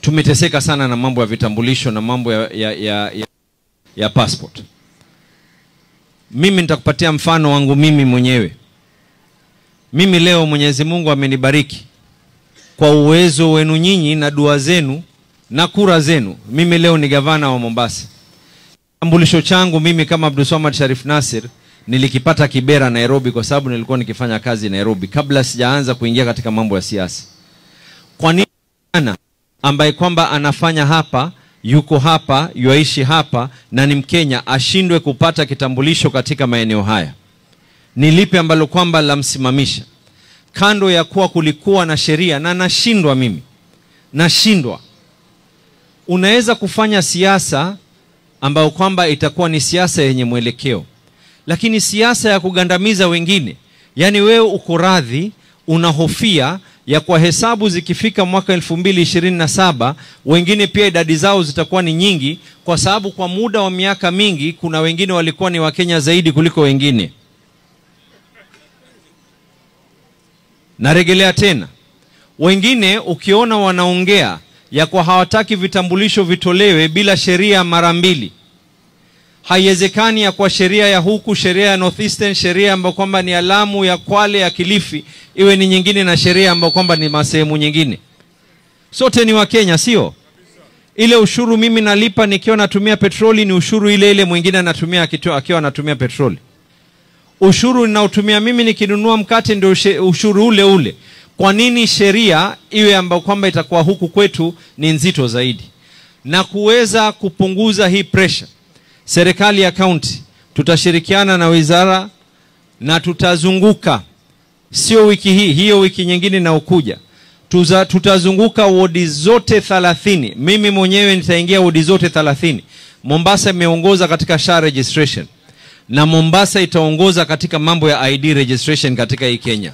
tumeteseka sana na mambo ya vitambulisho na mambo ya passport. Mimi nitakupatia mfano wangu mimi mwenyewe. Mimi leo Mwenyezi Mungu amenibariki kwa uwezo wenu nyinyi na dua zenu na kura zenu. Mimi leo ni gavana wa Mombasa. Kitambulisho changu mimi kama Abdulswamad Sharif Nassir nilikipata Kibera, Nairobi, kwa sababu nilikuwa nikifanya kazi Nairobi kabla sijaanza kuingia katika mambo ya siasa. Kwa nini ana ambaye kwamba anafanya hapa, yuko hapa, yuaishi hapa na ni Mkenya ashindwe kupata kitambulisho katika maeneo haya? Ni lipi ambalo kwamba lamsimamisha? Kando ya kuwa kulikuwa na sheria na nashindwa mimi. Nashindwa. Unaweza kufanya siasa ambayo kwamba itakuwa ni siasa yenye mwelekeo. Lakini siasa ya kugandamiza wengine, yani wewe uko radhi, unahofia ya kwa hesabu zikifika mwaka 2027 wengine pia idadi zao zitakuwa ni nyingi, kwa sababu kwa muda wa miaka mingi kuna wengine walikuwa ni Wakenya zaidi kuliko wengine. Narejelea tena, wengine ukiona wanaongea ya kwa hawataki vitambulisho vitolewe bila sheria mara mbili. Haiwezekani ya kwa sheria ya huku, sheria ya North Eastern, sheria ambayo kwamba ni Lamu, ya Kwale, ya Kilifi iwe ni nyingine na sheria ambayo kwamba ni masehemu nyingine. Sote ni Wakenya, sio? Ile ushuru mimi nalipa nikiwa natumia petroli ni ushuru ile ile mwingine anatumia akiwa anatumia petroli. Ushuru ninaotumia mimi nikinunua mkate ndio ushuru ule ule. Kwa nini sheria iwe ambayo kwamba itakuwa huku kwetu ni nzito zaidi? Na kuweza kupunguza hii pressure, serikali ya county tutashirikiana na wizara na tutazunguka, sio wiki hii, hiyo wiki nyingine na ukuja, tutazunguka wodi zote 30. Mimi mwenyewe nitaingia wodi zote 30. Mombasa imeongoza katika SHA registration na Mombasa itaongoza katika mambo ya ID registration katika hii Kenya.